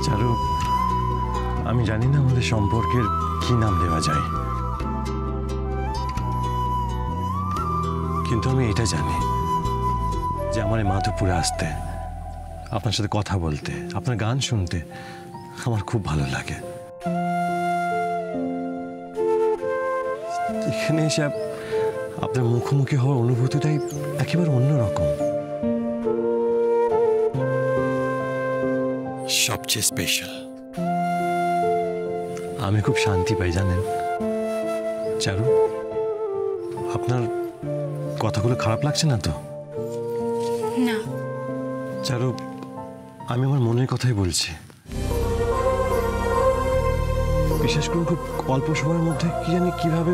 চারু, আমি জানি না আমাদের সম্পর্কের কি নাম দেওয়া যায়, কিন্তু আমি এটা জানি যে আমার এই মাধবপুরে আসতে, আপনার সাথে কথা বলতে, আপনার গান শুনতে আমার খুব ভালো লাগে। এখানে এসে আপনার মুখোমুখি হওয়ার অনুভূতিটাই একেবারে অন্যরকম, সবচেয়ে স্পেশাল। আমি খুব শান্তি পাই জানেন চারু। আপনার কথাগুলো খারাপ লাগছে না তো? না চারু, আমি আমার মনের কথাই বলছি। বিশেষ করে খুব অল্প সময়ের মধ্যে কি জানি কিভাবে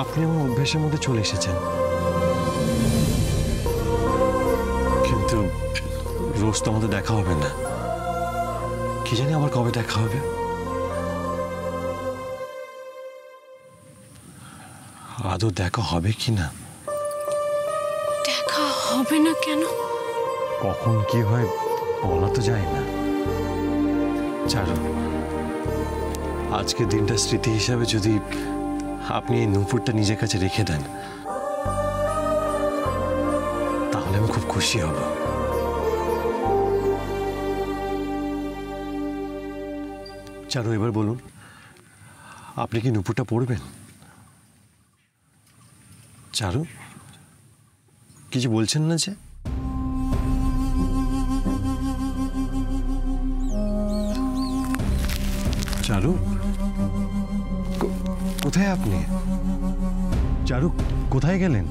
আপনি আমার অভ্যেসের মধ্যে চলে এসেছেন। কিন্তু রোজ তো আমাদের দেখা হবে না, কি জানি আবার কবে দেখা হবে। আদৌ দেখা হবে কি না? দেখা হবে না কেন? কখন কি হয় বলা তো যায় না চারু। আজকের দিনটা স্মৃতি হিসাবে যদি আপনি এই নূপুরটা নিজের কাছে রেখে দেন, তাহলে আমি খুব খুশি হব। চারু, এবার বলুন, আপনি কি নূপুরটা পরবেন? চারু, কিছু বলছেন না যে? চারু, কোথায় আপনি? চারু, কোথায় গেলেন?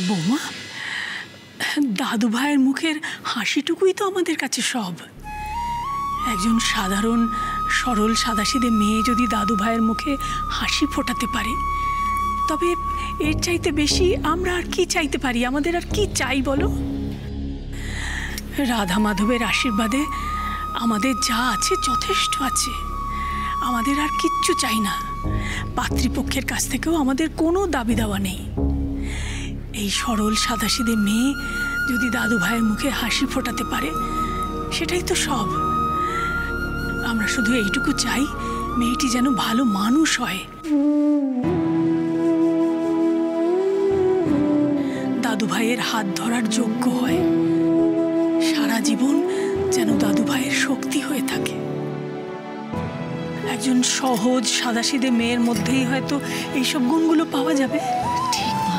বৌমা, দাদু ভাইয়ের মুখের হাসিটুকুই তো আমাদের কাছে সব। একজন সাধারণ সরল সাদাসিধে মেয়ে যদি দাদু ভাইয়ের মুখে হাসি ফোটাতে পারে, তবে এর চাইতে বেশি আমরা আর কি চাইতে পারি? আমাদের আর কি চাই বলো? রাধা মাধবের আশীর্বাদে আমাদের যা আছে যথেষ্ট আছে, আমাদের আর কিচ্ছু চাই না। পাত্রীপক্ষের কাছ থেকেও আমাদের কোনো দাবি দাওয়া নেই। এই সরল সাদাসিধে মেয়ে যদি দাদু ভাইয়ের মুখে হাসি ফোটাতে পারে, সেটাই তো সব। আমরা শুধু এইটুকু চাই, মেয়েটি যেন ভালো মানুষ হয়, দাদু ভাইয়ের হাত ধরার যোগ্য হয়, সারা জীবন যেন দাদু ভাইয়ের শক্তি হয়ে থাকে। একজন সহজ সাদাসিধে মেয়ের মধ্যেই হয়তো এইসব গুণগুলো পাওয়া যাবে। ঠিক মা,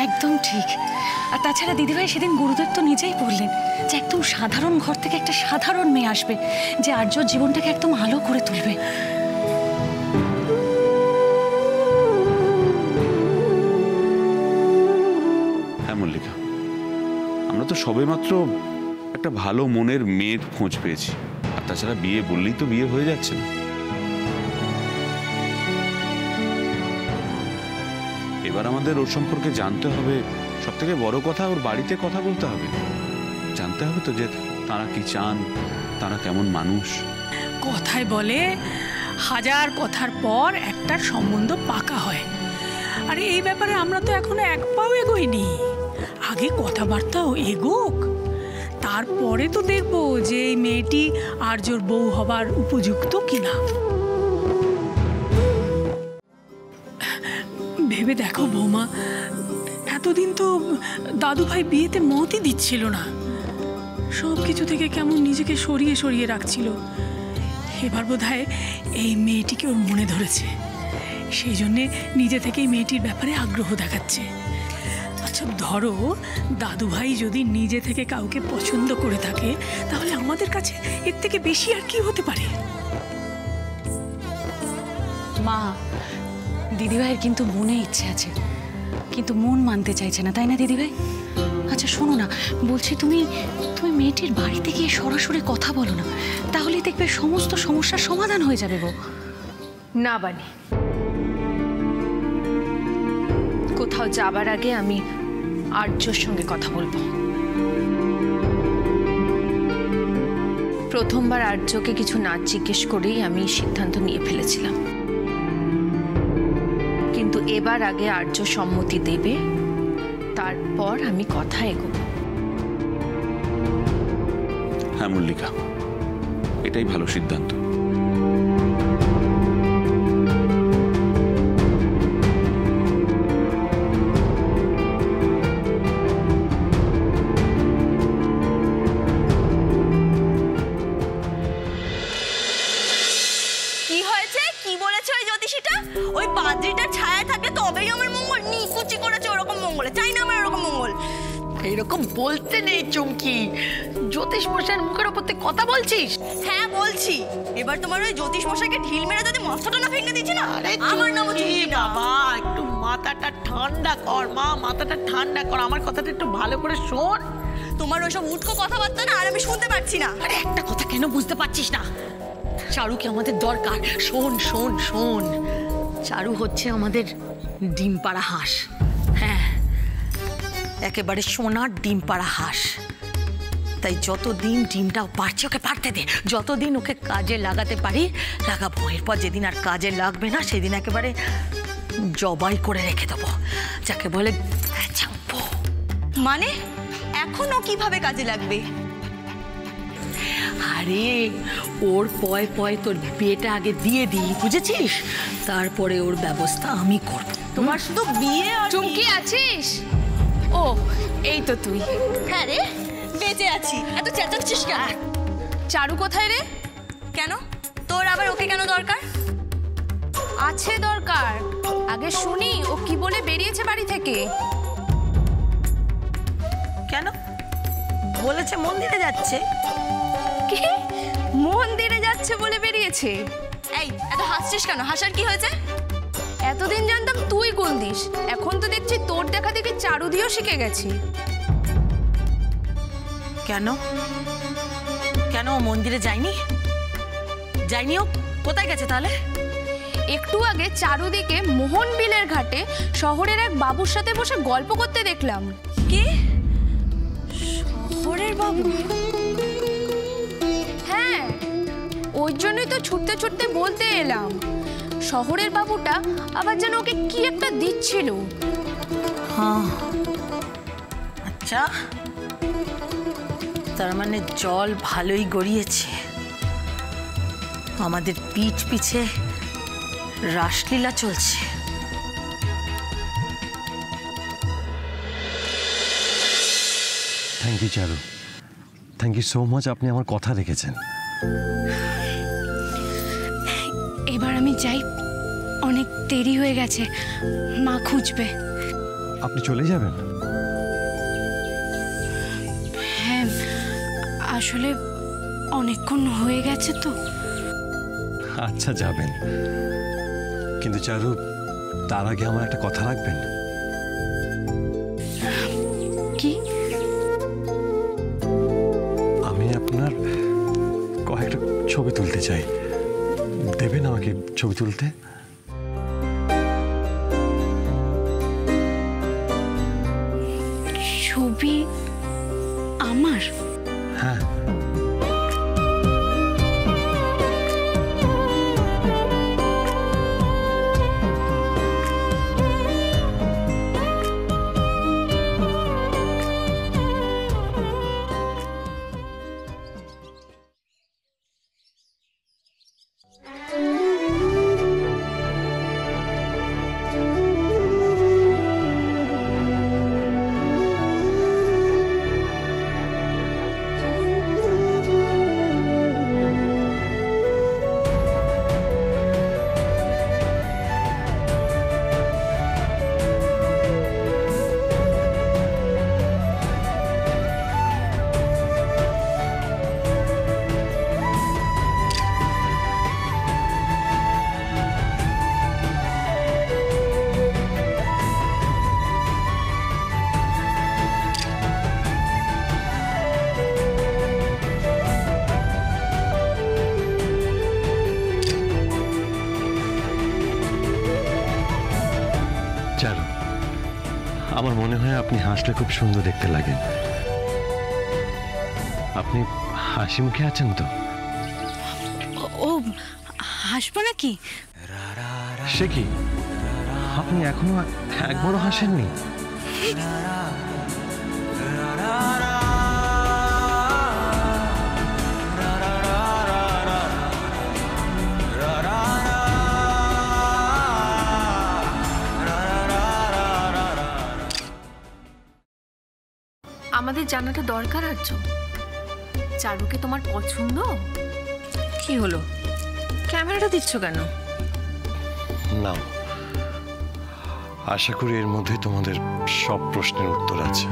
একদম ঠিক। আর তাছাড়া দিদিভাই সেদিন গুরুদেব তো নিজেই বললেন যে একদম সাধারণ ঘর থেকে একটা সাধারণ মেয়ে আসবে, যে আর্যর জীবনটাকে একদম আলো করে তুলবে। হ্যাঁ মল্লিকা, আমরা তো সবেমাত্র একটা ভালো মনের মেয়ের খোঁজ পেয়েছি। আর তাছাড়া বিয়ে বললেই তো বিয়ে হয়ে যাচ্ছে না। এবার আমাদের ওর সম্পর্কে জানতে হবে। সব থেকে বড় কথা, ওর বাড়িতে কথা বলতে হবে, জানতে হবে তো যে তারা কি চান, তারা কেমন মানুষ। কথায় বলে হাজার কথার পর একটা সম্বন্ধ পাকা হয়। আরে এই ব্যাপারে আমরা তো এখনো এক পাও এগোইনি। আগে কথাবার্তাও এগোক, তারপরে তো দেখবো যে এই মেয়েটি আর্যর বউ হবার উপযুক্ত কিনা। ভেবে দেখো বৌমা, এতদিন তো দাদু ভাই বিয়েতে মতই দিচ্ছিল না, সব কিছু থেকে কেমন নিজেকে সরিয়ে সরিয়ে রাখছিল। এবার বোধহয় এই মেয়েটিকে ওর মনে ধরেছে, সেই জন্যে নিজে থেকেই মেয়েটির ব্যাপারে আগ্রহ দেখাচ্ছে। আচ্ছা ধরো, দাদু ভাই যদি নিজে থেকে কাউকে পছন্দ করে থাকে, তাহলে আমাদের কাছে এর থেকে বেশি আর কি হতে পারে? মা, দিদিভাইয়ের কিন্তু মনে ইচ্ছে আছে, কিন্তু মন মানতে চাইছে না, তাই না দিদিভাই? আচ্ছা শোনো না, বলছি তুমি মেয়েটি মেয়েটির বাড়িতে গিয়ে সরাসরি কথা বলো না, তাহলেই দেখবে সমস্ত সমস্যার সমাধান হয়ে যাবে গো। না বানি, কোথাও যাবার আগে আমি আর্যর সঙ্গে কথা বলবো। প্রথমবার আর্যকে কিছু না জিজ্ঞেস করেই আমি সিদ্ধান্ত নিয়ে ফেলেছিলাম, কিন্তু এবার আগে আর্য সম্মতি দেবে, তারপর আমি কথা এগোবো। হ্যাঁ মল্লিকা, এটাই ভালো সিদ্ধান্ত। কি হয়েছে? কি বলেছে ওই জ্যোতিষীটা? ওই পাদ্রিটার ছায়া থাকলে তবেই আমার মঙ্গল। নিকুচি করেছে ওরকম মঙ্গলে, চাই না আমার ওরকম মঙ্গল। এরকম বলতে নেই চুমকি, জ্যোতিষ মশাইয়ের মুখের ওপর তুই কথা বলছিস? হ্যাঁ বলছি। এবার তোমার ওই জ্যোতিষ মশাইকে ঢিল মেরে যদি মাথাটা না ভেঙে দিচ্ছি না, আরে আমার নামও চুমকি না। বাবা, একটু মাথাটা ঠান্ডা কর মা, মাথাটা ঠান্ডা কর, আমার কথাটা একটু ভালো করে শোন। তোমার ওইসব উটকো কথাবার্তা না আর আমি শুনতে পারছি না। আরে একটা কথা কেন বুঝতে পারছিস না? চারুকে আমাদের দরকার। শোন শোন শোন, চারু হচ্ছে আমাদের ডিম পাড়া হাঁস। হ্যাঁ, একেবারে সোনার ডিম পাড়া হাঁস। তাই যতদিন ডিমটা পারছে ওকে পারতে দে, যতদিন ওকে কাজে লাগাতে পারি লাগাবো। এরপর যেদিন আর কাজে লাগবে না সেদিন একেবারে জবাই করে রেখে দেবো, যাকে বলে চাম্পু। মানে এখনো কিভাবে কাজে লাগবে? আরে ওর পয় পয় তোর বিয়েটা আগে দিয়ে দিই, বুঝেছিস? তারপরে ওর ব্যবস্থা আমি করব। তোমার শুধু বিয়ে আর চুমকি আছিস? ও এই তো তুই। হ্যাঁ রে, বেঁচে আছি। এত চেঁচাচ্ছিস কেন? চারু কোথায় রে? কেন তোর আবার ওকে কেন দরকার? আছে দরকার, আগে শুনি ও কি বলে বেরিয়েছে বাড়ি থেকে। কেন বলেছে মন্দিরে যাচ্ছে? কি মন্দিরে যাচ্ছে বলে বেরিয়েছে? এই এত হাসছিস কেন? হাসার কি হয়েছে? এতদিন জানতাম তুই গোল দিস, এখন তো দেখছি তোর দেখা দেখি চারু দিয়েও শিখে গেছি। কেন কেন ও মন্দিরে যায়নি? যায়নি? ও কোথায় গেছে তাহলে? একটু আগে চারুদিকে মোহন বিলের ঘাটে শহরের এক বাবুর সাথে বসে গল্প করতে দেখলাম। কি? শহরের বাবু? হ্যাঁ, ওই জন্যই তো ছুটতে ছুটতে বলতে এলাম। শহরের বাবুটা আবার যেন ওকে কি একটা দিচ্ছিল। হ্যাঁ, আচ্ছা, তার মানে জল ভালোই গড়িয়েছে। আমাদের পিঠ পিছে রাসলীলা চলছে। Thank you Charu, thank you so much. আপনি আমার কথা রেখেছেন। এবার আমি যাই, অনেক দেরি হয়ে গেছে, মা খুঁজবে। আপনি চলে যাবেন? হ্যাঁ, আসলে অনেকক্ষণ হয়ে গেছে তো। আচ্ছা যাবেন, কিন্তু চারু তার আগে আমার একটা কথা রাখবেন। কি? আমি আপনার কয়েকটা ছবি তুলতে চাই, দেবেন আমাকে ছবি তুলতে? ছবি আমার? হ্যাঁ। আমার মনে হয় আপনি হাসলে খুব সুন্দর দেখতে লাগে। আপনি হাসি মুখে আছেন তো? ও হাসবো নাকি? সে কি, আপনি এখনো একবারও হাসেননি? আমাদের জানাটা দরকার আর্য। চারুকে তোমার পছন্দ? কি হলো, ক্যামেরাটা দিচ্ছ কেন? না, আশা করি এর মধ্যে তোমাদের সব প্রশ্নের উত্তর আছে।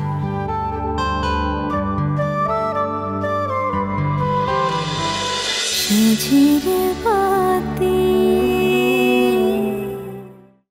ঝিরে বাতি